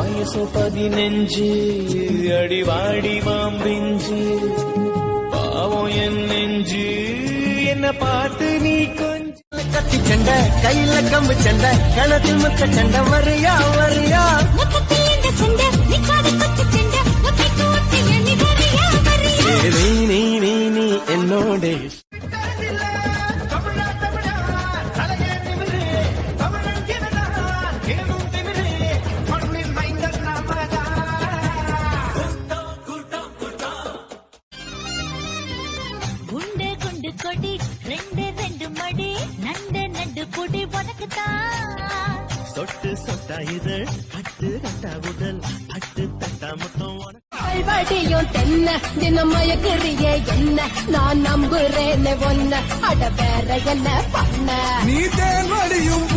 வயசு 15 அடிவாடி மாம்பிஞ்சு பாவம் என் நெஞ்சு என்ன பார்த்து நீ கொஞ்சம் கத்தி சண்டை கையில கம்பு சண்டை கணத்தில் முத்த சண்டை வரியா வரியா நீ என்னோட கொடி ரெண்டு ரெண்டு மடி நண்டு நண்டு பொடி உனக்குத்தான் சொட்டு சொட்டா இதழ் பட்டு கட்டா உடல் பட்டு தட்டா மொத்தம் வடியும் தென்ன தினம் மயக்குறியே என்ன நான் நம்புறேன்னு ஒன்ன அட வேற என்ன பண்ண நீ தேன் வடியும்